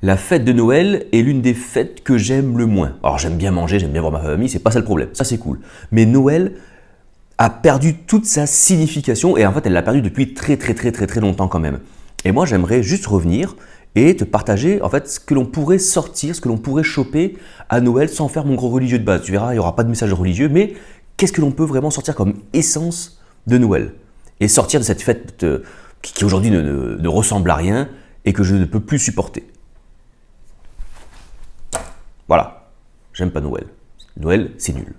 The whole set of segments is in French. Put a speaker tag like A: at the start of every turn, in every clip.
A: La fête de Noël est l'une des fêtes que j'aime le moins. Alors j'aime bien manger, j'aime bien voir ma famille, c'est pas ça le problème, ça c'est cool. Mais Noël a perdu toute sa signification et en fait elle l'a perdu depuis très longtemps quand même. Et moi j'aimerais juste revenir et te partager en fait ce que l'on pourrait sortir, ce que l'on pourrait choper à Noël sans faire mon gros religieux de base. Tu verras, il n'y aura pas de message religieux, mais qu'est-ce que l'on peut vraiment sortir comme essence de Noël et sortir de cette fête qui aujourd'hui ne ressemble à rien et que je ne peux plus supporter. Voilà, j'aime pas Noël. Noël, c'est nul.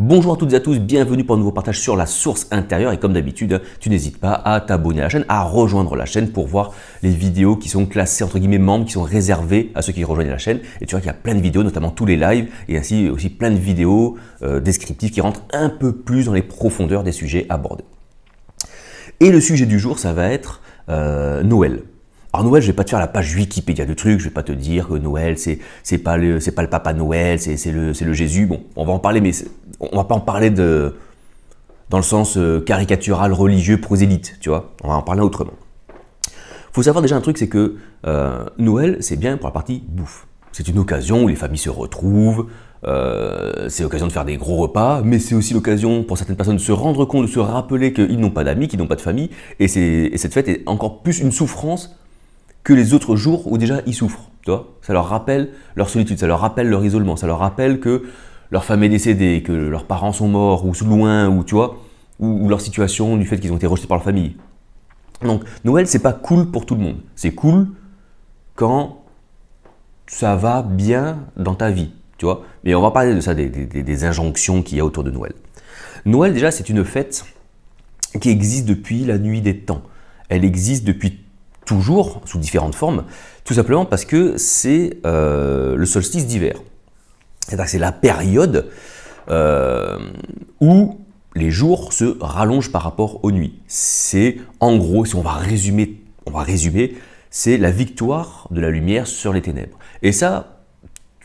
A: Bonjour à toutes et à tous, bienvenue pour un nouveau partage sur la source intérieure et comme d'habitude, tu n'hésites pas à t'abonner à la chaîne, à rejoindre la chaîne pour voir les vidéos qui sont classées entre guillemets membres, qui sont réservées à ceux qui rejoignent la chaîne. Et tu vois qu'il y a plein de vidéos, notamment tous les lives et ainsi aussi plein de vidéos descriptives qui rentrent un peu plus dans les profondeurs des sujets abordés. Et le sujet du jour, ça va être Noël. Alors Noël, je vais pas te faire la page Wikipédia de trucs, je vais pas te dire que Noël, c'est pas le Papa Noël, c'est le Jésus. Bon, on va en parler, mais on va pas en parler dans le sens caricatural, religieux, prosélyte, tu vois. On va en parler autrement. Faut savoir déjà un truc, c'est que Noël, c'est bien pour la partie bouffe. C'est une occasion où les familles se retrouvent, c'est l'occasion de faire des gros repas, mais c'est aussi l'occasion pour certaines personnes de se rendre compte, de se rappeler qu'ils n'ont pas d'amis, qu'ils n'ont pas de famille, et cette fête est encore plus une souffrance que les autres jours où déjà ils souffrent. Tu vois, ça leur rappelle leur solitude, ça leur rappelle leur isolement, ça leur rappelle que leur femme est décédée, que leurs parents sont morts ou loin, ou tu vois, ou leur situation du fait qu'ils ont été rejetés par leur famille. Donc Noël, c'est pas cool pour tout le monde. C'est cool quand ça va bien dans ta vie, tu vois. Mais on va parler de ça, des injonctions qu'il y a autour de Noël. Noël, déjà, c'est une fête qui existe depuis la nuit des temps. Elle existe depuis toujours, sous différentes formes, tout simplement parce que c'est le solstice d'hiver. C'est-à-dire que c'est la période où les jours se rallongent par rapport aux nuits. C'est, en gros, si on va résumer, c'est la victoire de la lumière sur les ténèbres. Et ça,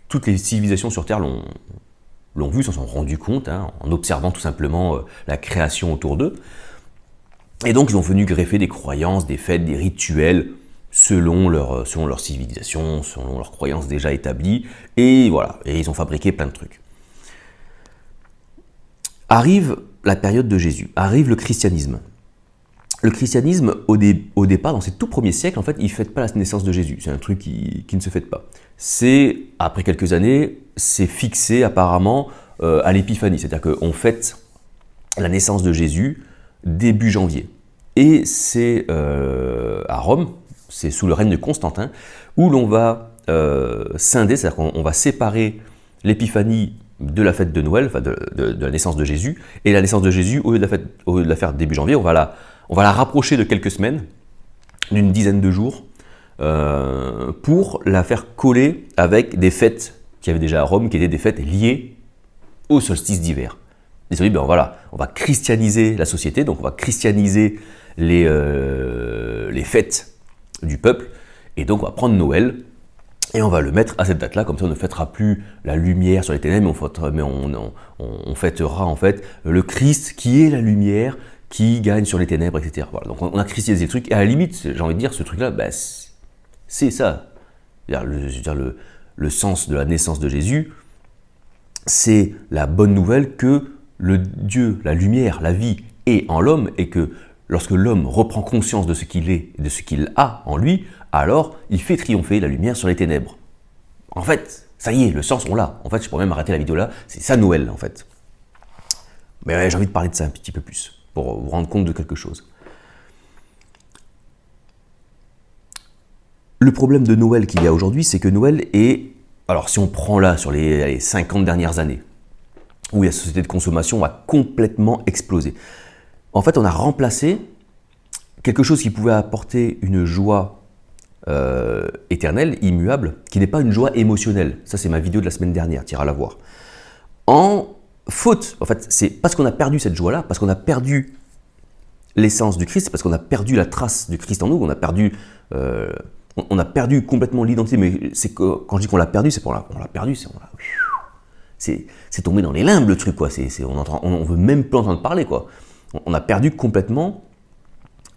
A: toutes les civilisations sur Terre l'ont vu, s'en sont rendus compte, hein, en observant tout simplement la création autour d'eux. Et donc, ils ont venu greffer des croyances, des fêtes, des rituels, selon leur civilisation, selon leurs croyances déjà établies. Et voilà, et ils ont fabriqué plein de trucs. Arrive la période de Jésus, arrive le christianisme. Le christianisme, au départ, dans ses tout premiers siècles, en fait, il ne fête pas la naissance de Jésus. C'est un truc qui ne se fête pas. C'est, après quelques années, c'est fixé apparemment à l'épiphanie. C'est-à-dire qu'on fête la naissance de Jésus début janvier. Et c'est à Rome, c'est sous le règne de Constantin, où l'on va scinder, c'est-à-dire qu'on va séparer l'épiphanie de la fête de Noël, enfin de la naissance de Jésus, et la naissance de Jésus, au lieu de la faire début janvier, on va la rapprocher de quelques semaines, d'une dizaine de jours, pour la faire coller avec des fêtes qu'il y avait déjà à Rome, qui étaient des fêtes liées au solstice d'hiver. Ils se sont dit, ben voilà, on va christianiser la société, donc on va christianiser les fêtes du peuple, et donc on va prendre Noël, et on va le mettre à cette date-là, comme ça on ne fêtera plus la lumière sur les ténèbres, mais on fêtera en fait le Christ qui est la lumière, qui gagne sur les ténèbres, etc. Voilà. Donc on a christianisé le truc, et à la limite, j'ai envie de dire, ce truc-là, ben, c'est ça. Le sens de la naissance de Jésus, c'est la bonne nouvelle que le Dieu, la lumière, la vie est en l'homme, et que lorsque l'homme reprend conscience de ce qu'il est et de ce qu'il a en lui, alors il fait triompher la lumière sur les ténèbres. En fait, ça y est, le sens on l'a. En fait, je pourrais même arrêter la vidéo là, c'est ça Noël en fait. Mais ouais, j'ai envie de parler de ça un petit peu plus, pour vous rendre compte de quelque chose. Le problème de Noël qu'il y a aujourd'hui, c'est que Noël est, alors si on prend là sur les 50 dernières années, où la société de consommation a complètement explosé. En fait, on a remplacé quelque chose qui pouvait apporter une joie éternelle, immuable, qui n'est pas une joie émotionnelle. Ça, c'est ma vidéo de la semaine dernière, tu iras la voir. En faute, en fait, c'est parce qu'on a perdu cette joie-là, parce qu'on a perdu l'essence du Christ, parce qu'on a perdu la trace du Christ en nous, on a perdu complètement l'identité, mais c'est que, quand je dis qu'on l'a perdu, c'est qu'on l'a perdu, c'est tombé dans les limbes le truc, quoi. On veut même plus entendre parler, quoi. On a perdu complètement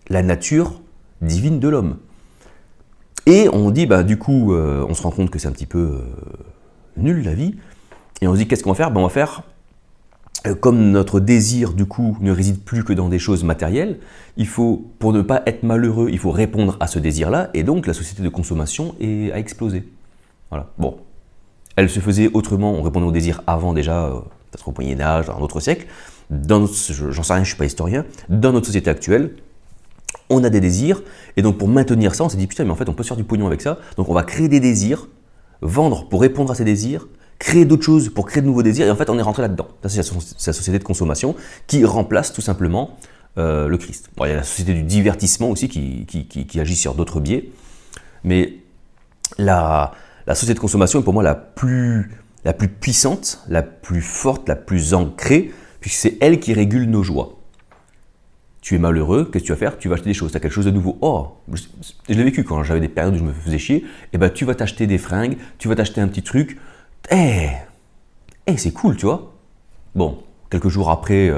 A: la nature divine de l'homme. Et on dit, bah, du coup, on se rend compte que c'est un petit peu nul la vie, et on se dit, qu'est-ce qu'on va faire? Ben, on va faire, comme notre désir, du coup, ne réside plus que dans des choses matérielles, il faut, pour ne pas être malheureux, il faut répondre à ce désir-là, et donc la société de consommation a explosé. Voilà. Bon, elle se faisait autrement, on répondait aux désirs avant déjà, peut-être au Moyen-Âge, dans un autre siècle. J'en sais rien, je ne suis pas historien. Dans notre société actuelle, on a des désirs, et donc pour maintenir ça, on s'est dit putain, mais en fait, on peut se faire du pognon avec ça. Donc on va créer des désirs, vendre pour répondre à ces désirs, créer d'autres choses pour créer de nouveaux désirs, et en fait, on est rentré là-dedans. Ça, c'est la société de consommation qui remplace tout simplement le Christ. Bon, il y a la société du divertissement aussi qui agit sur d'autres biais, mais la société de consommation est pour moi la plus puissante, la plus forte, la plus ancrée, puisque c'est elle qui régule nos joies. Tu es malheureux, qu'est-ce que tu vas faire? Tu vas acheter des choses, tu as quelque chose de nouveau. Oh, je l'ai vécu quand j'avais des périodes où je me faisais chier, et ben tu vas t'acheter des fringues, tu vas t'acheter un petit truc, c'est cool, tu vois. Bon, quelques jours après,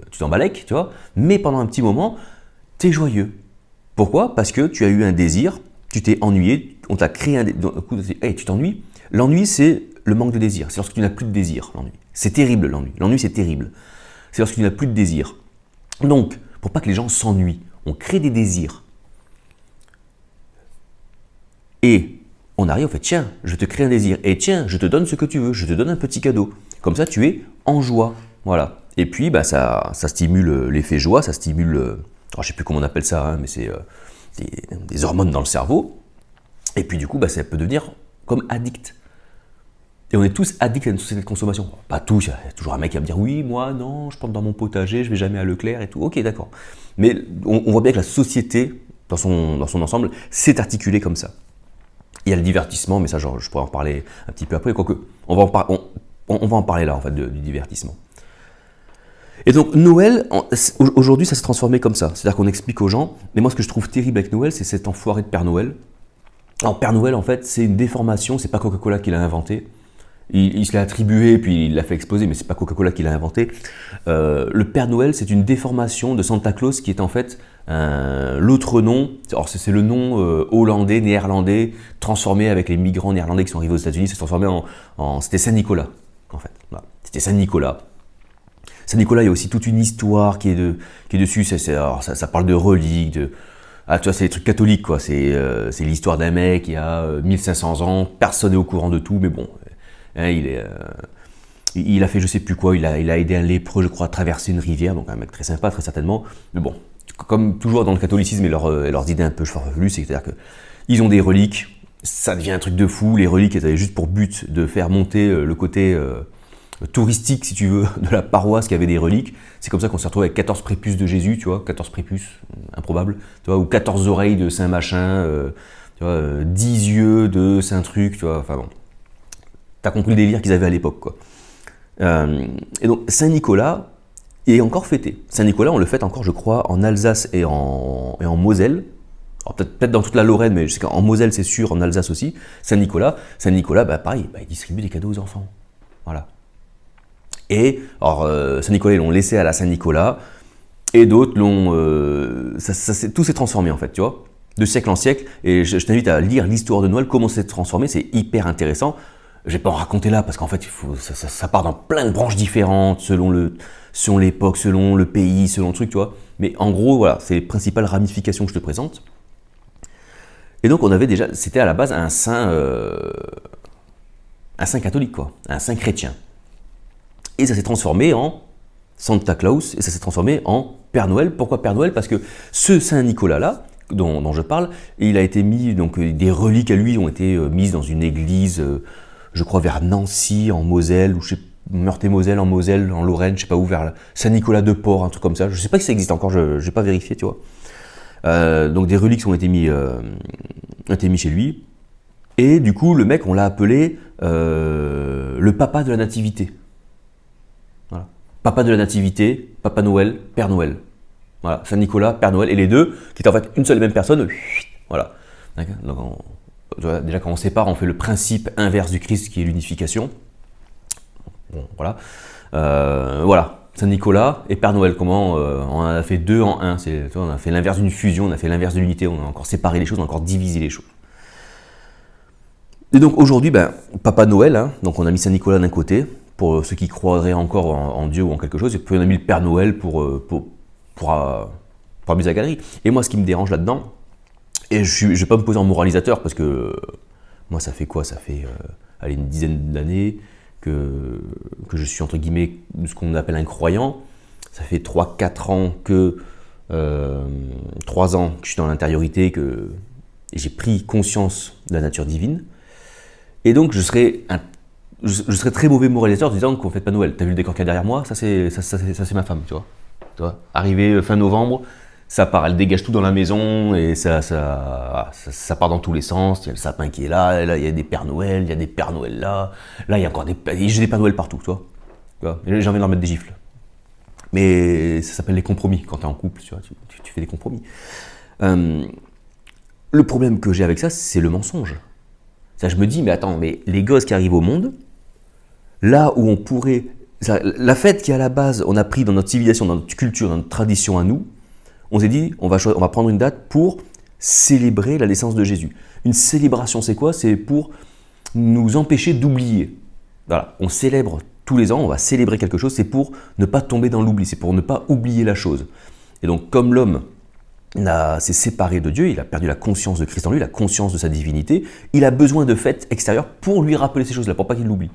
A: tu t'embalèques, tu vois, mais pendant un petit moment, tu es joyeux. Pourquoi? Parce que tu as eu un désir, tu t'es ennuyé, on t'a créé un désir, tu t'ennuies. L'ennui, c'est le manque de désir, c'est lorsque tu n'as plus de désir, l'ennui. C'est terrible, l'ennui. L'ennui, c'est terrible. C'est lorsque tu n'as plus de désir. Donc, pour pas que les gens s'ennuient, on crée des désirs. Et on arrive, on fait tiens, je te crée un désir. Et tiens, je te donne ce que tu veux, je te donne un petit cadeau. Comme ça, tu es en joie. Voilà. Et puis, bah, ça stimule l'effet joie, ça stimule, alors, je ne sais plus comment on appelle ça, hein, mais c'est des hormones dans le cerveau. Et puis, du coup, bah, ça peut devenir comme addict. Et on est tous addicts à une société de consommation. Pas tous, il y a toujours un mec qui va me dire oui, moi non, je plante dans mon potager, je vais jamais à Leclerc et tout. Ok, d'accord. Mais on voit bien que la société, dans son ensemble, s'est articulée comme ça. Il y a le divertissement, mais ça, je pourrais en parler un petit peu après. Quoique, on va en parler là, en fait, du divertissement. Et donc, Noël, aujourd'hui, ça s'est transformé comme ça. C'est-à-dire qu'on explique aux gens, mais moi, ce que je trouve terrible avec Noël, c'est cet enfoiré de Père Noël. Alors, Père Noël, en fait, c'est une déformation, c'est pas Coca-Cola qui l'a inventé. Il se l'a attribué, puis il l'a fait exploser, mais c'est pas Coca-Cola qui l'a inventé. Le Père Noël, c'est une déformation de Santa Claus qui est en fait l'autre nom. Alors c'est le nom hollandais, néerlandais, transformé avec les migrants néerlandais qui sont arrivés aux États-Unis. C'est transformé c'était Saint Nicolas, en fait. Voilà. C'était Saint Nicolas. Saint Nicolas, il y a aussi toute une histoire qui est dessus. Ça parle de reliques, tu vois, c'est des trucs catholiques, quoi. C'est l'histoire d'un mec qui a 1500 ans, personne n'est au courant de tout, mais bon. Hein, il a fait je sais plus quoi, il a aidé un lépreux, je crois, à traverser une rivière, donc un mec très sympa, très certainement. Mais bon, comme toujours dans le catholicisme et leurs idées un peu farfelues, c'est-à-dire qu'ils ont des reliques, ça devient un truc de fou. Les reliques elles avaient juste pour but de faire monter le côté touristique, si tu veux, de la paroisse qui avait des reliques. C'est comme ça qu'on s'est retrouvé avec 14 prépuces de Jésus, tu vois, 14 prépuces, improbable, tu vois, ou 14 oreilles de Saint Machin, tu vois, 10 yeux de Saint Truc, tu vois, enfin bon. T'as compris le délire qu'ils avaient à l'époque, quoi. Et donc, Saint-Nicolas est encore fêté. Saint-Nicolas, on le fête encore, je crois, en Alsace et en Moselle. Alors, peut-être dans toute la Lorraine, mais je sais qu'en Moselle, c'est sûr, en Alsace aussi. Saint-Nicolas, bah, pareil, bah, il distribue des cadeaux aux enfants. Voilà. Et, alors, Saint-Nicolas, ils l'ont laissé à la Saint-Nicolas, et d'autres l'ont... tout s'est transformé, en fait, tu vois, de siècle en siècle. Et je t'invite à lire l'histoire de Noël, comment c'est transformé, c'est hyper intéressant. Je vais pas en raconter là parce qu'en fait ça part dans plein de branches différentes selon l'époque, selon le pays, selon le truc, tu vois. Mais en gros, voilà, c'est les principales ramifications que je te présente. Et donc c'était à la base un saint catholique, quoi, un saint chrétien. Et ça s'est transformé en Santa Claus et ça s'est transformé en Père Noël. Pourquoi Père Noël? Parce que ce Saint Nicolas là, dont je parle, il a été mis, donc des reliques à lui ont été mises dans une église. Je crois vers Nancy, en Moselle, ou Meurthe-et-Moselle, en Moselle, en Lorraine, je sais pas où, vers Saint-Nicolas-de-Port, un truc comme ça. Je sais pas si ça existe encore, je n'ai pas vérifié, tu vois. Donc des reliques ont été mis chez lui. Et du coup, le mec, on l'a appelé le papa de la nativité. Voilà. Papa de la nativité, Papa Noël, Père Noël. Voilà, Saint-Nicolas, Père Noël, et les deux, qui étaient en fait une seule et même personne. Voilà. Donc, déjà, quand on sépare, on fait le principe inverse du Christ qui est l'unification. Bon, voilà. Voilà. Saint-Nicolas et Père Noël, comment on en a fait deux en un. On a fait l'inverse d'une fusion, on a fait l'inverse de l'unité, on a encore séparé les choses, on a encore divisé les choses. Et donc aujourd'hui, Papa Noël, hein, donc on a mis Saint-Nicolas d'un côté, pour ceux qui croiraient encore en Dieu ou en quelque chose, et puis on a mis le Père Noël pour amuser la galerie. Et moi, ce qui me dérange là-dedans, et je ne vais pas me poser en moralisateur, parce que moi, ça fait quoi? Ça fait une dizaine d'années que je suis, entre guillemets, ce qu'on appelle un croyant. Ça fait 3-4 ans 3 ans que je suis dans l'intériorité, que j'ai pris conscience de la nature divine. Et donc, je serais très mauvais moralisateur en disant qu'on ne fête pas Noël. T'as vu le décor qu'il y a derrière moi? Ça, c'est ma femme, tu vois. Arrivé fin novembre, ça part, elle dégage tout dans la maison et ça part dans tous les sens. Il y a le sapin qui est là, il y a des Pères Noël, il y a des Pères Noël là. Là, il y a encore j'ai des Pères Noël partout, tu vois. J'ai envie de leur mettre des gifles. Mais ça s'appelle les compromis. Quand tu es en couple, tu vois, tu fais des compromis. Le problème que j'ai avec ça, c'est le mensonge. Ça, je me dis, mais attends, mais les gosses qui arrivent au monde, là où on pourrait... La fête qui, à la base, on a pris dans notre civilisation, dans notre culture, dans notre tradition à nous, on s'est dit, on va prendre une date pour célébrer la naissance de Jésus. Une célébration, c'est quoi? C'est pour nous empêcher d'oublier. Voilà, on célèbre tous les ans, on va célébrer quelque chose, c'est pour ne pas tomber dans l'oubli, c'est pour ne pas oublier la chose. Et donc, comme l'homme s'est séparé de Dieu, il a perdu la conscience de Christ en lui, la conscience de sa divinité, il a besoin de fêtes extérieures pour lui rappeler ces choses-là, pour pas qu'il l'oublie.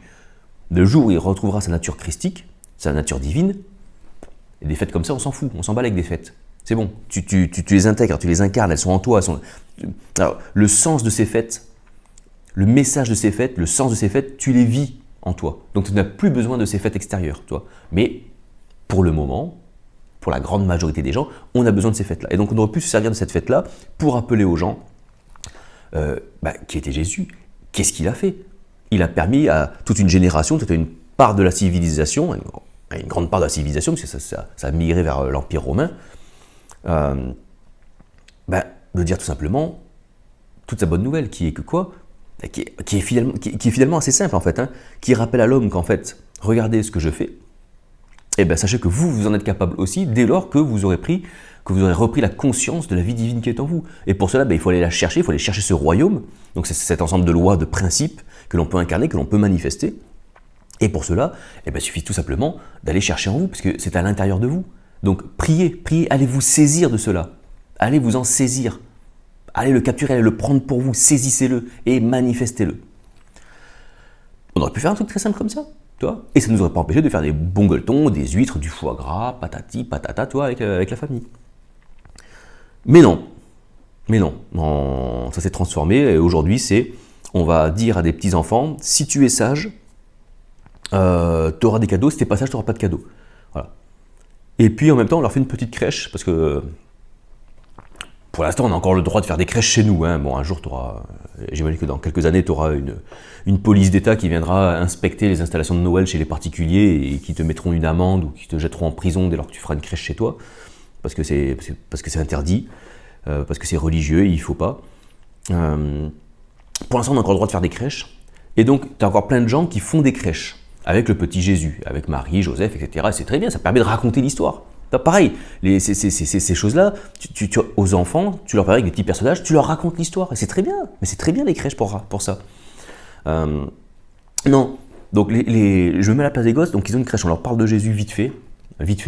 A: Le jour où il retrouvera sa nature christique, sa nature divine, et des fêtes comme ça, on s'en fout, on s'emballe avec des fêtes. C'est bon, tu les intègres, tu les incarnes, elles sont en toi. Alors, le sens de ces fêtes, le message de ces fêtes, le sens de ces fêtes, tu les vis en toi. Donc tu n'as plus besoin de ces fêtes extérieures, toi. Mais pour le moment, pour la grande majorité des gens, on a besoin de ces fêtes-là. Et donc on aurait pu se servir de cette fête-là pour rappeler aux gens qui était Jésus. Qu'est-ce qu'il a fait? Il a permis à toute une génération, toute une part de la civilisation, une grande part de la civilisation, parce que ça a migré vers l'Empire romain, de dire tout simplement toute sa bonne nouvelle, qui est que quoi? Qui est finalement assez simple en fait, hein, qui rappelle à l'homme qu'en fait, regardez ce que je fais, et bien sachez que vous en êtes capable aussi dès lors que vous aurez repris la conscience de la vie divine qui est en vous. Et pour cela, il faut aller la chercher, il faut aller chercher ce royaume, donc c'est cet ensemble de lois, de principes que l'on peut incarner, que l'on peut manifester. Et pour cela, il suffit tout simplement d'aller chercher en vous, parce que c'est à l'intérieur de vous. Donc priez, allez vous saisir de cela, allez vous en saisir, allez le capturer, allez le prendre pour vous, saisissez-le et manifestez-le. On aurait pu faire un truc très simple comme ça, tu vois, et ça ne nous aurait pas empêché de faire des bons gueuletons, des huîtres, du foie gras, patati, patata, tu vois, avec la famille. Mais non, ça s'est transformé, et aujourd'hui on va dire à des petits-enfants, si tu es sage, tu auras des cadeaux, si tu n'es pas sage, tu n'auras pas de cadeaux. Voilà. Et puis en même temps, on leur fait une petite crèche, parce que pour l'instant, on a encore le droit de faire des crèches chez nous. Hein. Bon, un jour, j'imagine que dans quelques années, tu auras une police d'État qui viendra inspecter les installations de Noël chez les particuliers et qui te mettront une amende ou qui te jetteront en prison dès lors que tu feras une crèche chez toi, parce que c'est interdit, parce que c'est religieux et il ne faut pas. Pour l'instant, on a encore le droit de faire des crèches. Et donc, tu as encore plein de gens qui font des crèches avec le petit Jésus, avec Marie, Joseph, etc. Et c'est très bien, ça permet de raconter l'histoire. Pareil, ces choses-là, aux enfants, tu leur parles avec des petits personnages, tu leur racontes l'histoire, et c'est très bien. Mais c'est très bien les crèches pour ça. Non, donc je me mets à la place des gosses, donc ils ont une crèche, on leur parle de Jésus vite fait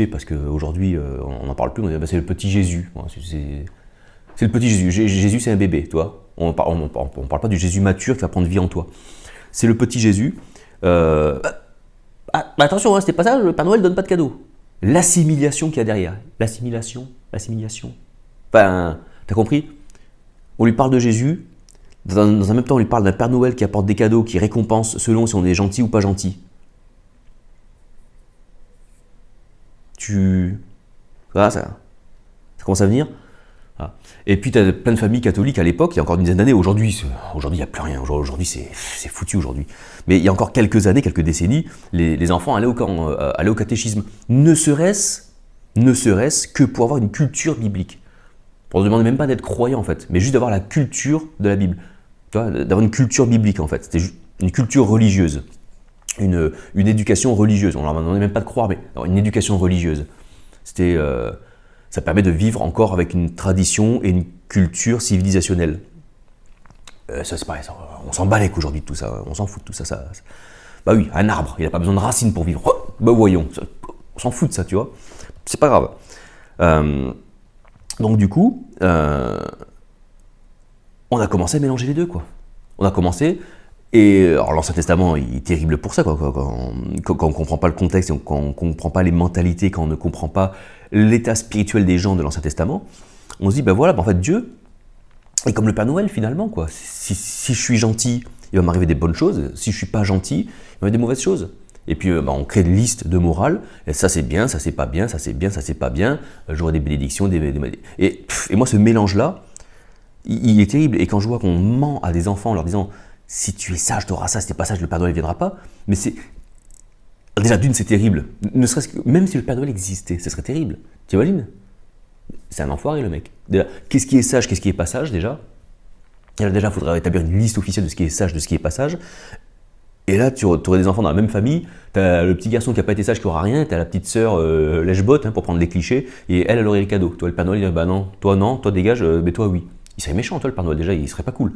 A: parce qu'aujourd'hui on n'en parle plus, on dit c'est le petit Jésus. C'est le petit Jésus, Jésus c'est un bébé, toi. On parle pas du Jésus mature qui va prendre vie en toi. C'est le petit Jésus. Attention, c'était pas ça, le Père Noël donne pas de cadeaux. L'assimilation qu'il y a derrière. L'assimilation. Enfin, t'as compris? On lui parle de Jésus, dans un même temps on lui parle d'un Père Noël qui apporte des cadeaux, qui récompense selon si on est gentil ou pas gentil. Voilà, ça commence à venir. Voilà. Et puis tu as plein de familles catholiques à l'époque, il y a encore une dizaine d'années, aujourd'hui il n'y a plus rien, aujourd'hui c'est foutu aujourd'hui. Mais il y a encore quelques années, quelques décennies, les enfants allaient au catéchisme, ne serait-ce que pour avoir une culture biblique. Pour ne demander même pas d'être croyant en fait, mais juste d'avoir la culture de la Bible. Tu vois, d'avoir une culture biblique en fait, c'était juste une culture religieuse. une éducation religieuse. On leur demandait même pas de croire, mais non, une éducation religieuse. Ça permet de vivre encore avec une tradition et une culture civilisationnelle. Ça c'est pareil, on s'en bat les couilles aujourd'hui de tout ça, on s'en fout de tout ça. Bah oui, un arbre, il n'a pas besoin de racines pour vivre. Oh, bah voyons, on s'en fout de ça, tu vois. C'est pas grave. Donc du coup, on a commencé à mélanger les deux, quoi. On a commencé, et alors l'Ancien Testament il est terrible pour ça, quoi. Quand on ne comprend pas le contexte, quand on ne comprend pas les mentalités, quand on ne comprend pas l'état spirituel des gens de l'Ancien Testament, on se dit, ben voilà, en fait Dieu est comme le Père Noël finalement, quoi. Si je suis gentil, il va m'arriver des bonnes choses, si je ne suis pas gentil, il va m'arriver des mauvaises choses. Et puis on crée une liste de morale, et ça c'est bien, ça c'est pas bien, ça c'est bien, ça c'est pas bien, j'aurai des bénédictions, et moi ce mélange-là, il est terrible. Et quand je vois qu'on ment à des enfants en leur disant si tu es sage, tu auras ça, si tu n'es pas sage, le Père Noël ne viendra pas, mais c'est. Déjà d'une, c'est terrible. Ne serait-ce que, même si le Père Noël existait, ce serait terrible. Tu imagines? C'est un enfoiré le mec. Déjà, qu'est-ce qui est sage, qu'est-ce qui est pas sage déjà? Déjà, il faudrait établir une liste officielle de ce qui est sage, de ce qui est pas sage. Et là, tu aurais des enfants dans la même famille, tu as le petit garçon qui n'a pas été sage qui aura rien, tu as la petite sœur lèche-botte, hein, pour prendre les clichés, et elle aurait les cadeaux. Toi, le Père Noël, il dirait, bah non, toi dégage, mais toi oui. Il serait méchant, toi le Père Noël, déjà, il serait pas cool.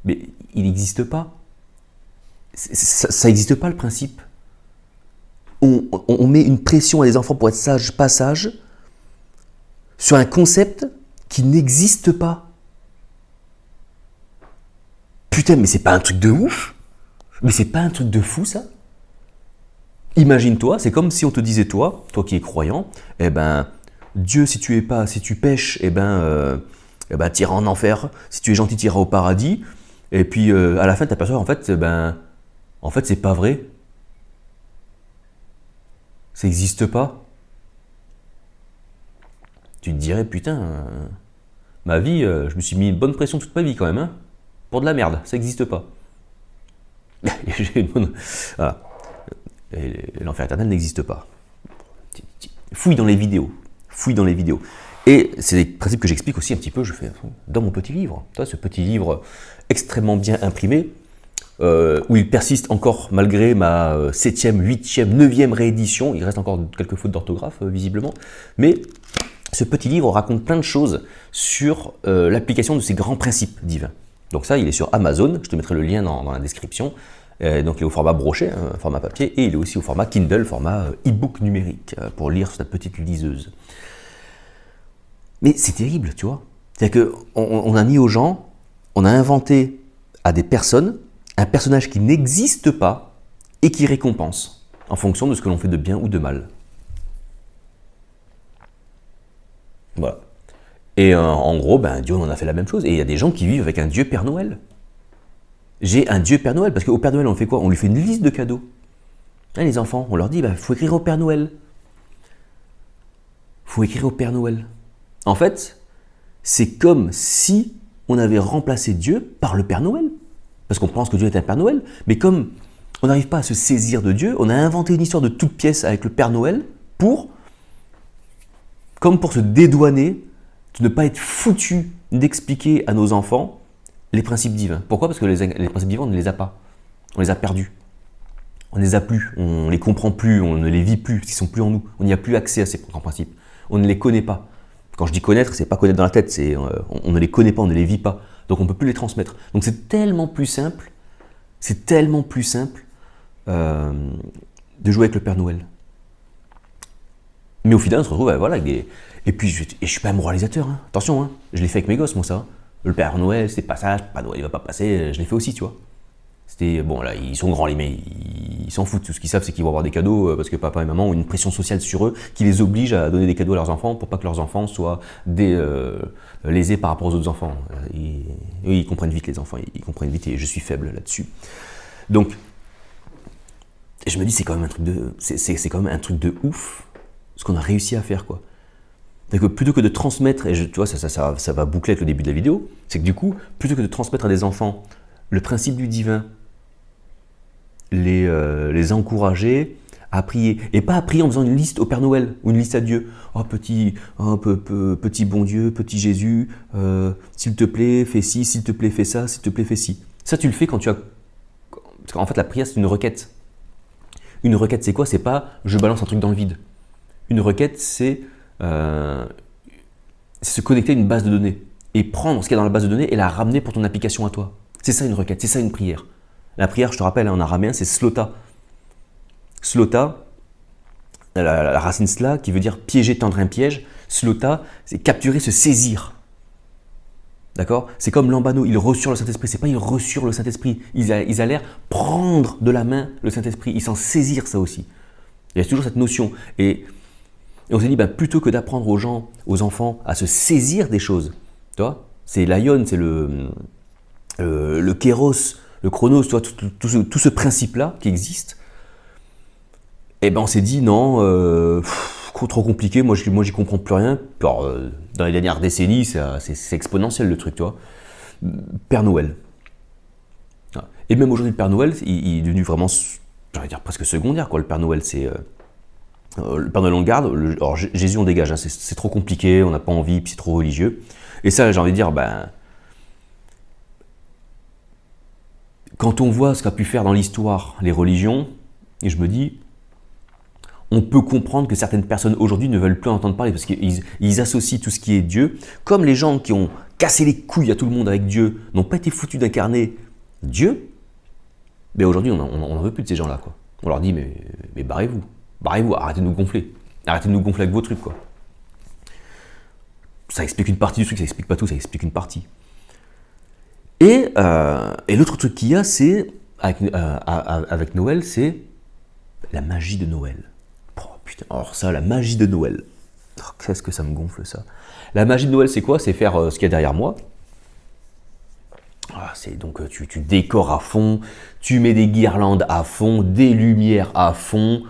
A: Mais il n'existe pas. Ça n'existe pas le principe. On met une pression à des enfants pour être sages, pas sages, sur un concept qui n'existe pas. Putain, mais c'est pas un truc de ouf? Mais c'est pas un truc de fou, ça? Imagine-toi, c'est comme si on te disait, toi qui es croyant, eh ben, Dieu, si tu pèches, eh ben, tu iras en enfer. Si tu es gentil, tu iras au paradis. Et puis, à la fin, tu t'aperçois, en fait, c'est pas vrai. Ça n'existe pas. Tu te dirais, putain, ma vie, je me suis mis une bonne pression toute ma vie quand même, hein, pour de la merde, ça n'existe pas. Voilà. L'enfer éternel n'existe pas. Fouille dans les vidéos. Et c'est des principes que j'explique aussi un petit peu, je fais dans mon petit livre. Ce petit livre extrêmement bien imprimé, où il persiste encore malgré ma 7e, 8e, 9e réédition. Il reste encore quelques fautes d'orthographe, visiblement. Mais ce petit livre raconte plein de choses sur l'application de ces grands principes divins. Donc ça, il est sur Amazon. Je te mettrai le lien dans la description. Donc il est au format broché, hein, format papier, et il est aussi au format Kindle, format e-book numérique, pour lire sur ta petite liseuse. Mais c'est terrible, tu vois. C'est-à-dire qu'on a mis aux gens, on a inventé à des personnes un personnage qui n'existe pas et qui récompense en fonction de ce que l'on fait de bien ou de mal. Voilà. Et en gros, Dieu en a fait la même chose. Et il y a des gens qui vivent avec un Dieu Père Noël. J'ai un Dieu Père Noël, parce qu'au Père Noël, on fait quoi? On lui fait une liste de cadeaux. Hein, les enfants, on leur dit, faut écrire au Père Noël. Faut écrire au Père Noël. En fait, c'est comme si on avait remplacé Dieu par le Père Noël. Parce qu'on pense que Dieu est un Père Noël, mais comme on n'arrive pas à se saisir de Dieu, on a inventé une histoire de toute pièce avec le Père Noël comme pour se dédouaner de ne pas être foutu d'expliquer à nos enfants les principes divins. Pourquoi? Parce que les principes divins, on ne les a pas. On les a perdus. On ne les a plus. On ne les comprend plus. On ne les vit plus. Parce qu'ils ne sont plus en nous. On n'y a plus accès à ces grands principes. On ne les connaît pas. Quand je dis connaître, c'est pas connaître dans la tête. On ne les connaît pas, on ne les vit pas. Donc on ne peut plus les transmettre. Donc c'est tellement plus simple. C'est tellement plus simple de jouer avec le Père Noël. Mais au final, on se retrouve avec des... Et puis, je suis pas un moralisateur. Hein. Attention, hein. Je l'ai fait avec mes gosses, moi, ça. Le Père Noël, c'est pas ça, Père Noël, il va pas passer, je l'ai fait aussi, tu vois. C'était, bon, là, ils sont grands, les mecs, ils s'en foutent. Tout ce qu'ils savent, c'est qu'ils vont avoir des cadeaux parce que papa et maman ont une pression sociale sur eux qui les oblige à donner des cadeaux à leurs enfants pour pas que leurs enfants soient lésés par rapport aux autres enfants. Ils comprennent vite, les enfants, ils comprennent vite et je suis faible là-dessus. Donc, je me dis, c'est quand même un truc de ouf, ce qu'on a réussi à faire, quoi. C'est-à-dire que plutôt que de transmettre, et tu vois, ça va boucler avec le début de la vidéo, c'est que du coup, plutôt que de transmettre à des enfants le principe du divin, les encourager à prier, et pas à prier en faisant une liste au Père Noël, ou une liste à Dieu. Oh petit bon Dieu, petit Jésus, s'il te plaît, fais ci, s'il te plaît, fais ça, s'il te plaît, fais ci. Ça, tu le fais quand tu as... Parce qu'en fait, la prière, c'est une requête. Une requête, c'est quoi? C'est pas je balance un truc dans le vide. Une requête, c'est se connecter à une base de données et prendre ce qu'il y a dans la base de données et la ramener pour ton application à toi. C'est ça une requête, c'est ça une prière. La prière, je te rappelle, en araméen, c'est slota. Slota, la racine sla, qui veut dire piéger, tendre un piège. Slota, c'est capturer, se saisir. D'accord? C'est comme Lambano, il reçut le Saint-Esprit. C'est pas il reçut le Saint-Esprit. Ils allèrent prendre de la main le Saint-Esprit. Ils s'en saisirent, ça aussi. Il y a toujours cette notion. Et on s'est dit, plutôt que d'apprendre aux gens, aux enfants, à se saisir des choses, tu vois, c'est l'aion, c'est le kéros, le chronos, tu vois, tout ce principe-là qui existe. Et on s'est dit, non, trop compliqué, moi j'y comprends plus rien. Alors, dans les dernières décennies, c'est exponentiel le truc, tu vois. Père Noël. Et même aujourd'hui, le Père Noël, il est devenu vraiment, j'allais dire presque secondaire, quoi. Le Père Noël, c'est... le Père Noël on le garde, alors Jésus on dégage, hein, c'est trop compliqué, on n'a pas envie, puis c'est trop religieux. Et ça, j'ai envie de dire, quand on voit ce qu'a pu faire dans l'histoire les religions, et je me dis, on peut comprendre que certaines personnes aujourd'hui ne veulent plus en entendre parler parce qu'ils associent tout ce qui est Dieu, comme les gens qui ont cassé les couilles à tout le monde avec Dieu, n'ont pas été foutus d'incarner Dieu, mais aujourd'hui on n'en veut plus de ces gens-là, quoi. On leur dit, mais barrez-vous. Barrez-vous, arrêtez de nous gonfler. Arrêtez de nous gonfler avec vos trucs, quoi. Ça explique une partie du truc, ça explique pas tout, ça explique une partie. Et l'autre truc qu'il y a, c'est, avec Noël, c'est la magie de Noël. Oh putain, alors ça, la magie de Noël. Oh, qu'est-ce que ça me gonfle, ça. La magie de Noël, c'est quoi? C'est faire ce qu'il y a derrière moi. C'est donc, tu décores à fond, tu mets des guirlandes à fond, des lumières à fond.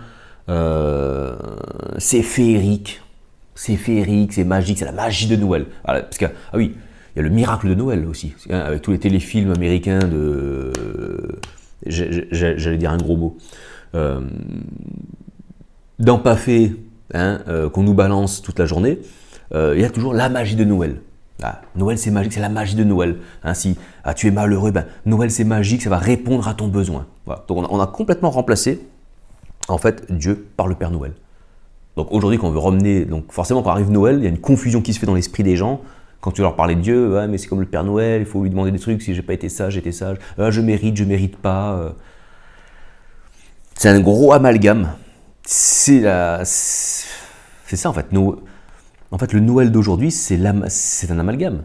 A: C'est féerique, c'est magique, c'est la magie de Noël. Parce que, oui, il y a le miracle de Noël aussi, hein, avec tous les téléfilms américains de... J'allais dire un gros mot. Dans Pafé, hein, qu'on nous balance toute la journée, il y a toujours la magie de Noël. Noël c'est magique, c'est la magie de Noël. Hein, si tu es malheureux, Noël c'est magique, ça va répondre à ton besoin. Voilà. Donc on a complètement remplacé en fait Dieu par le Père Noël. Donc aujourd'hui quand on veut ramener, donc forcément quand arrive Noël, il y a une confusion qui se fait dans l'esprit des gens. Quand tu leur parlais de Dieu, mais c'est comme le Père Noël, il faut lui demander des trucs, si j'ai pas été sage, j'étais sage, je mérite pas. C'est un gros amalgame. C'est ça en fait. En fait, le Noël d'aujourd'hui, c'est un amalgame.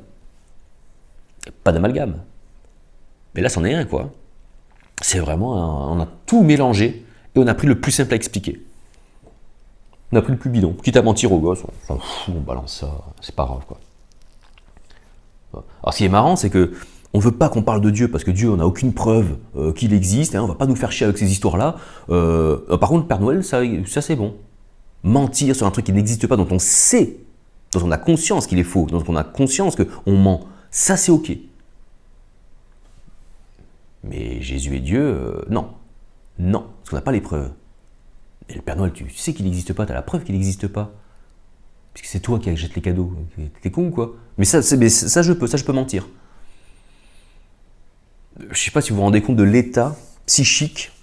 A: Pas d'amalgame. Mais là, c'en est un, quoi. C'est vraiment, on a tout mélangé et on a pris le plus simple à expliquer. On a pris le plus bidon. Quitte à mentir aux gosses, on s'en fout, on balance ça, c'est pas grave, quoi. Alors, ce qui est marrant, c'est que on veut pas qu'on parle de Dieu parce que Dieu, on n'a aucune preuve qu'il existe. Hein, on va pas nous faire chier avec ces histoires-là. Par contre, le Père Noël, ça c'est bon. Mentir sur un truc qui n'existe pas, dont on sait, dont on a conscience qu'il est faux, dont on a conscience qu'on ment, ça c'est ok. Mais Jésus est Dieu, non. Non, parce qu'on n'a pas les preuves. Et le Père Noël, tu sais qu'il n'existe pas, tu as la preuve qu'il n'existe pas. Puisque c'est toi qui achètes les cadeaux. T'es con ou quoi? Mais ça je peux mentir. Je ne sais pas si vous vous rendez compte de l'état psychique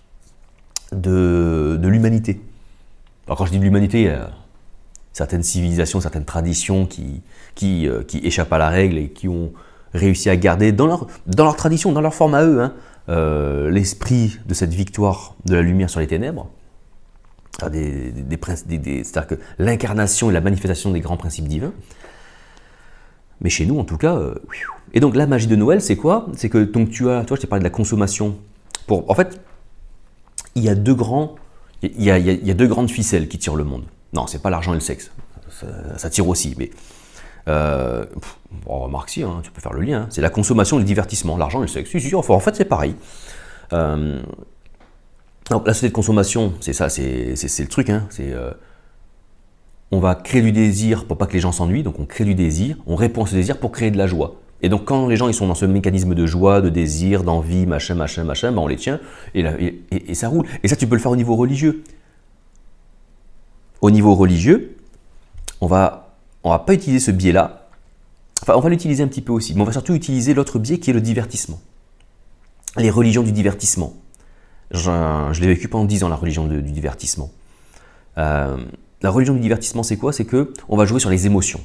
A: de l'humanité. Alors quand je dis de l'humanité, il y a certaines civilisations, certaines traditions qui échappent à la règle et qui ont réussi à garder dans leur tradition, dans leur forme à eux, l'esprit de cette victoire de la lumière sur les ténèbres. C'est-à-dire que l'incarnation et la manifestation des grands principes divins. Mais chez nous, en tout cas... Et donc la magie de Noël, c'est quoi? C'est que donc toi, je t'ai parlé de la consommation. En fait, il y a deux grandes ficelles qui tirent le monde. Non, c'est pas l'argent et le sexe. Ça tire aussi, mais... remarque si, tu peux faire le lien. C'est la consommation et le divertissement. L'argent et le sexe. Si, en fait, c'est pareil. Donc la société de consommation, c'est ça, c'est le truc. On va créer du désir pour pas que les gens s'ennuient, donc on crée du désir, on répond à ce désir pour créer de la joie. Et donc quand les gens ils sont dans ce mécanisme de joie, de désir, d'envie, machin, on les tient et ça roule. Et ça tu peux le faire au niveau religieux. Au niveau religieux, on va pas utiliser ce biais-là. Enfin, on va l'utiliser un petit peu aussi, mais on va surtout utiliser l'autre biais qui est le divertissement. Les religions du divertissement. Je l'ai vécu pendant 10 ans, la religion du divertissement. La religion du divertissement, c'est quoi? C'est que on va jouer sur les émotions.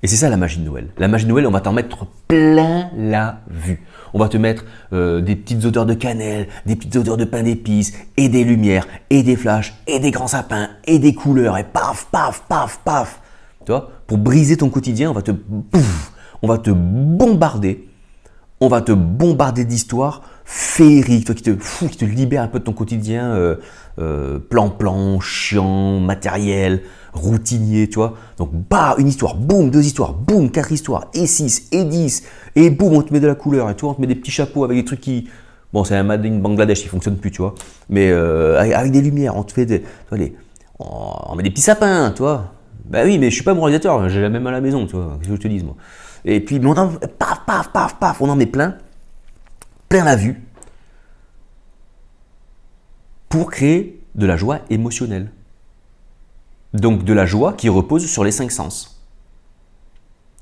A: Et c'est ça la magie de Noël. La magie de Noël, on va t'en mettre plein la vue. On va te mettre des petites odeurs de cannelle, des petites odeurs de pain d'épices, et des lumières, et des flashs, et des grands sapins, et des couleurs, et paf, paf, paf, paf. Tu vois, pour briser ton quotidien, on va te bombarder. On va te bombarder d'histoires féeriques, toi, qui te libère un peu de ton quotidien plan-plan, chiant, matériel, routinier, tu vois. Donc, bah, une histoire, boum, 2 histoires, boum, 4 histoires, et 6, et 10, et boum, on te met de la couleur, et toi, on te met des petits chapeaux avec des trucs qui... Bon, c'est un Made in Bangladesh qui fonctionne plus, tu vois. Mais avec des lumières, on te fait on met des petits sapins, tu vois. Bah oui, mais je suis pas moralisateur, j'ai la même à la maison, tu vois. Qu'est-ce que je te dis, moi. Et puis, paf, paf, paf, paf, on en met plein la vue, pour créer de la joie émotionnelle. Donc de la joie qui repose sur les 5 sens.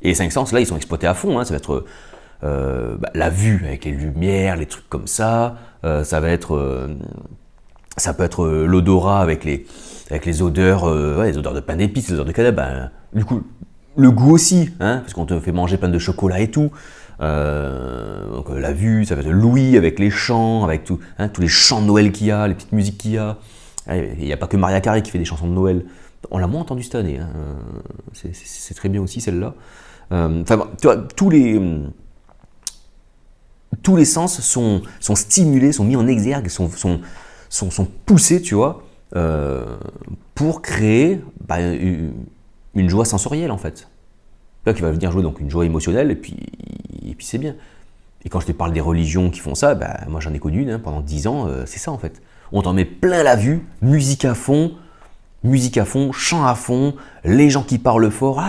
A: Et les 5 sens, là, ils sont exploités à fond. Hein. Ça va être la vue avec les lumières, les trucs comme ça. Ça peut être l'odorat avec les odeurs, les odeurs de pain d'épices, les odeurs de cannelle. Ben, du coup, le goût aussi, hein, parce qu'on te fait manger plein de chocolat et tout. Donc la vue, ça va être l'ouïe avec les chants, avec tout, hein, tous les chants de Noël qu'il y a, les petites musiques qu'il y a. Il n'y a pas que Maria Carey qui fait des chansons de Noël. On l'a moins entendu cette année. Hein. C'est très bien aussi celle-là. Enfin, tu vois, tous les sens sont stimulés, sont mis en exergue, sont poussés, tu vois, pour créer une joie sensorielle en fait. Là, qui va venir jouer donc une joie émotionnelle et puis c'est bien. Et quand je te parle des religions qui font ça, moi j'en ai connu une hein, pendant 10 ans, c'est ça en fait. On t'en met plein la vue, musique à fond, chant à fond, les gens qui parlent fort,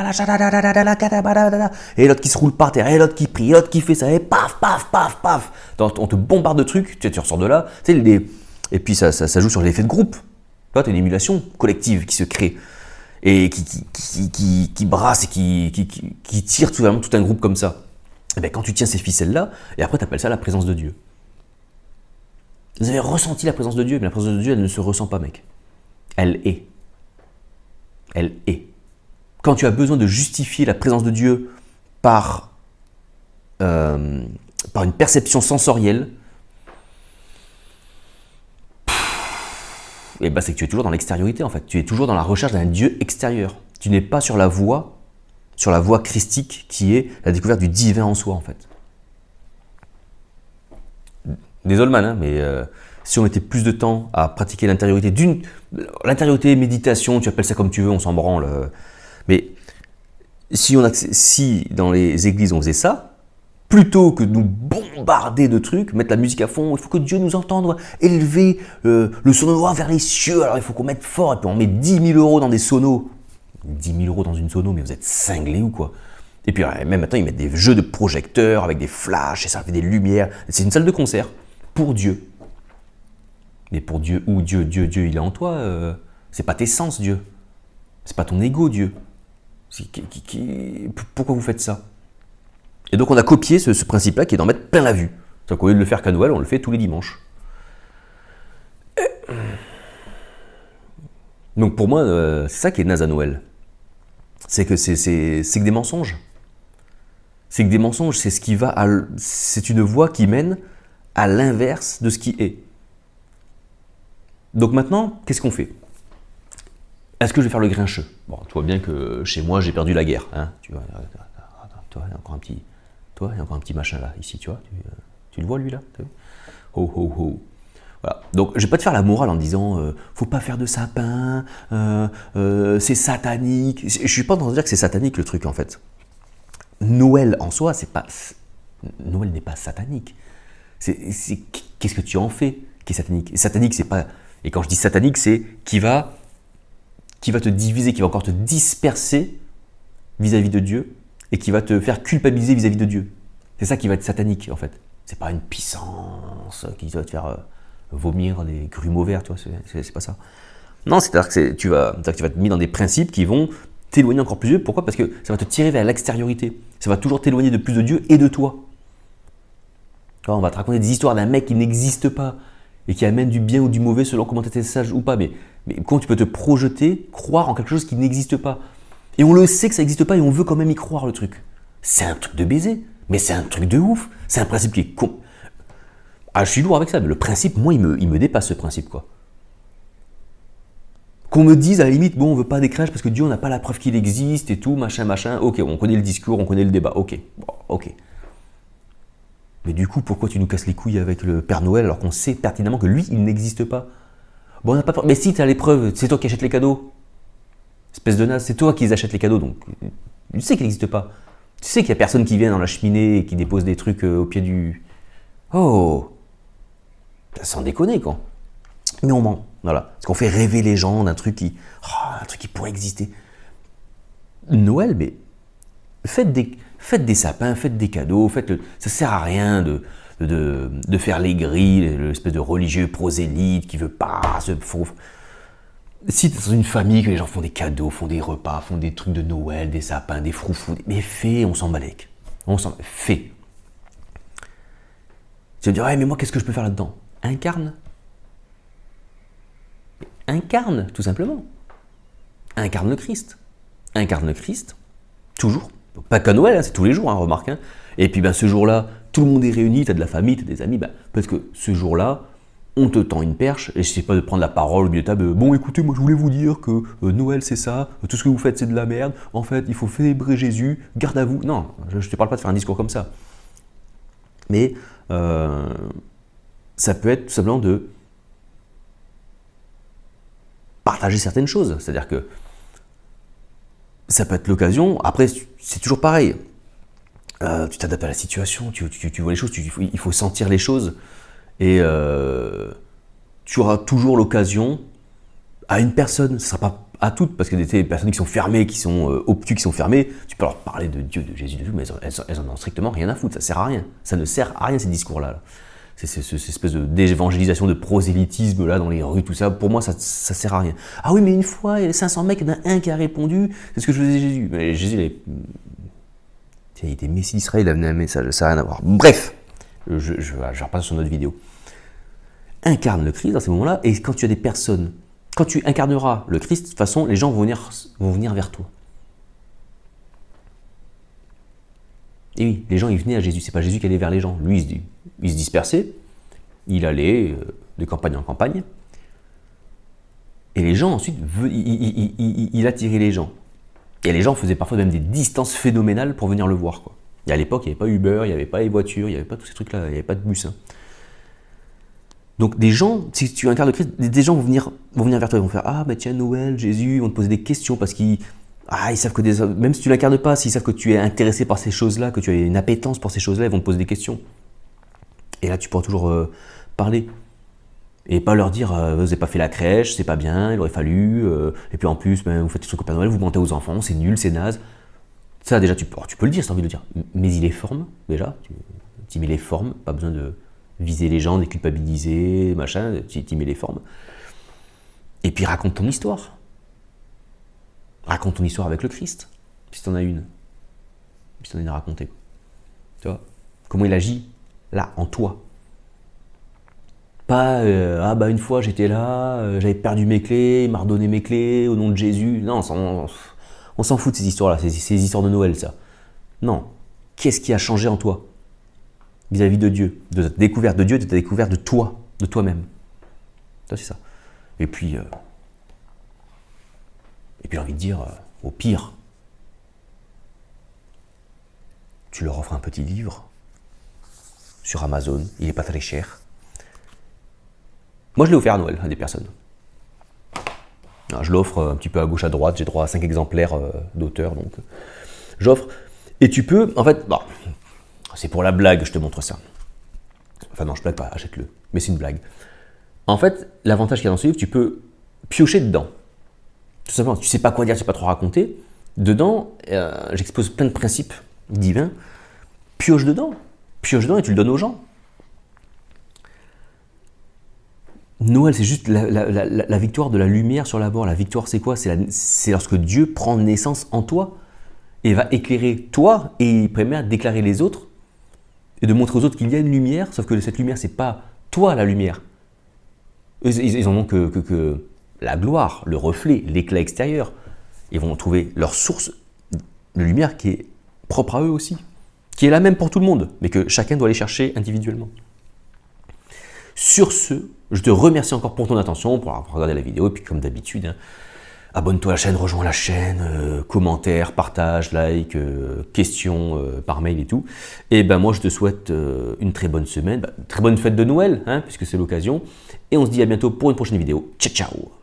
A: et l'autre qui se roule par terre, et l'autre qui prie, et l'autre qui fait ça, et paf, paf, paf, paf. On te bombarde de trucs, tu ressors de là, et puis ça joue sur l'effet de groupe. Tu as une émulation collective qui se crée. Et qui brasse et qui tire tout un groupe comme ça. Et bien, quand tu tiens ces ficelles-là, et après tu appelles ça la présence de Dieu. Vous avez ressenti la présence de Dieu, mais la présence de Dieu, elle ne se ressent pas, mec. Elle est. Elle est. Quand tu as besoin de justifier la présence de Dieu par une perception sensorielle, et c'est que tu es toujours dans l'extériorité en fait. Tu es toujours dans la recherche d'un Dieu extérieur. Tu n'es pas sur la voie christique qui est la découverte du divin en soi en fait. Désolé man, hein, mais si on mettait plus de temps à pratiquer l'intériorité, méditation, tu appelles ça comme tu veux, on s'en branle. Mais si dans les églises on faisait ça, plutôt que de nous bombarder de trucs, mettre la musique à fond, il faut que Dieu nous entende, élever le sono vers les cieux, alors il faut qu'on mette fort, et puis on met 10 000 € dans des sonos. 10 000 € dans une sono, mais vous êtes cinglés ou quoi? Et puis même maintenant, ils mettent des jeux de projecteurs avec des flashs, et ça fait des lumières. C'est une salle de concert pour Dieu. Mais pour Dieu, où Dieu, il est en toi. C'est pas tes sens, Dieu. C'est pas ton ego, Dieu. Pourquoi vous faites ça? Et donc on a copié ce principe-là qui est d'en mettre plein la vue. C'est-à-dire qu'au lieu de le faire qu'à Noël, on le fait tous les dimanches. Donc pour moi, c'est ça qui est naze à Noël. C'est que c'est que des mensonges. C'est que des mensonges, c'est une voie qui mène à l'inverse de ce qui est. Donc maintenant, qu'est-ce qu'on fait? Est-ce que je vais faire le grincheux? Bon, tu vois bien que chez moi, j'ai perdu la guerre. Hein, tu vois, toi, il y a encore un petit... Toi, il y a encore un petit machin là, ici, tu vois. Tu le vois, lui, là? Ho, ho, ho. Voilà. Donc, je ne vais pas te faire la morale en disant faut pas faire de sapin, c'est satanique. Je ne suis pas en train de dire que c'est satanique, le truc, en fait. Noël, en soi, Noël n'est pas satanique. Qu'est-ce que tu en fais qui est satanique? Et satanique, c'est pas... Et quand je dis satanique, c'est qui va te diviser, qui va encore te disperser vis-à-vis de Dieu, et qui va te faire culpabiliser vis-à-vis de Dieu. C'est ça qui va être satanique, en fait. C'est pas une puissance qui va te faire vomir des grumeaux verts, tu vois, c'est pas ça. Non, c'est-à-dire que tu vas être mis dans des principes qui vont t'éloigner encore plus de Dieu. Pourquoi? Parce que ça va te tirer vers l'extériorité. Ça va toujours t'éloigner de plus de Dieu et de toi. Alors, on va te raconter des histoires d'un mec qui n'existe pas, et qui amène du bien ou du mauvais selon comment tu étais sage ou pas. Mais comment tu peux te projeter, croire en quelque chose qui n'existe pas? Et on le sait que ça n'existe pas et on veut quand même y croire, le truc. C'est un truc de baiser, mais c'est un truc de ouf. C'est un principe qui est con. Ah, je suis lourd avec ça, mais le principe, moi, il me dépasse, ce principe, quoi. Qu'on me dise, à la limite, bon, on veut pas des crèches parce que Dieu, on n'a pas la preuve qu'il existe et tout, machin, machin. Ok, on connaît le discours, on connaît le débat. Ok, bon, ok. Mais du coup, pourquoi tu nous casses les couilles avec le Père Noël alors qu'on sait pertinemment que lui, il n'existe pas? Bon, on n'a pas peur. Mais si, tu as les preuves, c'est toi qui achètes les cadeaux. Espèce de naze, c'est toi qui achètes les cadeaux, donc tu sais qu'il n'existe pas. Tu sais qu'il n'y a personne qui vient dans la cheminée et qui dépose des trucs au pied du... Oh, sans déconner, quoi. Mais on ment, voilà. Parce qu'on fait rêver les gens d'un truc un truc qui pourrait exister. Noël, mais faites des sapins, faites des cadeaux, ça sert à rien de faire les grilles, l'espèce de religieux prosélyte qui veut pas se... Si tu es dans une famille, que les gens font des cadeaux, font des repas, font des trucs de Noël, des sapins, des froufrous, mais fais, on s'en balèque. Fais. Tu vas me dire, ouais, mais moi, qu'est-ce que je peux faire là-dedans? Incarne, tout simplement. Incarne le Christ. Incarne le Christ, toujours. Pas qu'à Noël, hein, c'est tous les jours, hein, remarque. Hein. Et puis ce jour-là, tout le monde est réuni, tu as de la famille, tu as des amis, parce que ce jour-là, on te tend une perche, et je sais pas de prendre la parole au milieu de table, bon écoutez, moi je voulais vous dire que Noël c'est ça, tout ce que vous faites c'est de la merde, en fait il faut célébrer Jésus, garde à vous. Non, je te parle pas de faire un discours comme ça. Mais ça peut être tout simplement de partager certaines choses, c'est-à-dire que ça peut être l'occasion, après c'est toujours pareil, tu t'adaptes à la situation, tu vois les choses, il faut sentir les choses, et tu auras toujours l'occasion à une personne, ce ne sera pas à toutes, parce qu'il y a des personnes qui sont fermées, qui sont obtus, qui sont fermées, tu peux leur parler de Dieu, de Jésus, de tout, mais elles en ont strictement rien à foutre, ça sert à rien, ça ne sert à rien ces discours-là. C'est cette espèce d'évangélisation, de prosélytisme là dans les rues, tout ça, pour moi ça sert à rien. Ah oui, mais une fois, il y a 500 mecs, il y en a un qui a répondu, c'est ce que je faisais Jésus. Mais Jésus, il était Messie d'Israël, il a amené un message, ça n'a rien à voir. Bref, je repasse sur notre vidéo. Incarne le Christ dans ces moments-là, et quand tu as des personnes, quand tu incarneras le Christ, de toute façon, les gens vont venir vers toi. Et oui, les gens, ils venaient à Jésus, c'est pas Jésus qui allait vers les gens. Lui, il se dispersait, il allait de campagne en campagne, et les gens, ensuite, il attirait les gens. Et les gens faisaient parfois même des distances phénoménales pour venir le voir, quoi. Et à l'époque, il n'y avait pas Uber, il n'y avait pas les voitures, il n'y avait pas tous ces trucs-là, il n'y avait pas de bus. Hein. Donc des gens, si tu incarnes le Christ, des gens vont venir vers toi, ils vont faire « Ah, bah tiens, Noël, Jésus », ils vont te poser des questions parce qu'ils savent que même si tu ne l'incarnes pas, s'ils savent que tu es intéressé par ces choses-là, que tu as une appétence pour ces choses-là, ils vont te poser des questions. Et là, tu pourras toujours parler. Et pas leur dire vous n'avez pas fait la crèche, c'est pas bien, il aurait fallu, et puis en plus, vous faites des trucs au Père Noël, vous mentez aux enfants, c'est nul, c'est naze. Ça, déjà, tu peux le dire, si tu as envie de le dire. Mais il est forme, déjà. Tu mets les formes, pas besoin de viser les gens, de les culpabiliser, machin, tu mets les formes. Et puis raconte ton histoire. Raconte ton histoire avec le Christ, si tu en as une. Si tu en as une à raconter. Tu vois? Comment il agit, là, en toi. Pas une fois j'étais là, j'avais perdu mes clés, il m'a redonné mes clés au nom de Jésus. Non, on s'en fout de ces histoires-là, ces histoires de Noël, ça. Non. Qu'est-ce qui a changé en toi vis-à-vis de Dieu, de ta découverte de Dieu, de ta découverte de toi, de toi-même. Ça, c'est ça. Et puis j'ai envie de dire, au pire, tu leur offres un petit livre sur Amazon, il n'est pas très cher. Moi, je l'ai offert à Noël à des personnes. Je l'offre un petit peu à gauche, à droite, j'ai droit à 5 exemplaires d'auteur, donc j'offre. Et tu peux, en fait, c'est pour la blague, je te montre ça. Enfin non, je blague pas, achète-le, mais c'est une blague. En fait, l'avantage qu'il y a dans ce livre, tu peux piocher dedans. Tout simplement, tu sais pas quoi dire, tu sais pas trop raconter. Dedans, j'expose plein de principes divins. Pioche dedans et tu le donnes aux gens. Noël, c'est juste la victoire de la lumière sur la mort. La victoire, c'est quoi? C'est lorsque Dieu prend naissance en toi et va éclairer toi et il permet d'éclairer les autres et de montrer aux autres qu'il y a une lumière, sauf que cette lumière, c'est pas toi la lumière. Ils en ont que la gloire, le reflet, l'éclat extérieur. Ils vont trouver leur source de lumière qui est propre à eux aussi, qui est la même pour tout le monde, mais que chacun doit aller chercher individuellement. Sur ce, je te remercie encore pour ton attention, pour avoir regardé la vidéo, et puis comme d'habitude, hein, abonne-toi à la chaîne, rejoins la chaîne, commentaires, partage, like, questions par mail et tout. Et ben moi je te souhaite une très bonne semaine, très bonne fête de Noël, hein, puisque c'est l'occasion. Et on se dit à bientôt pour une prochaine vidéo. Ciao ciao.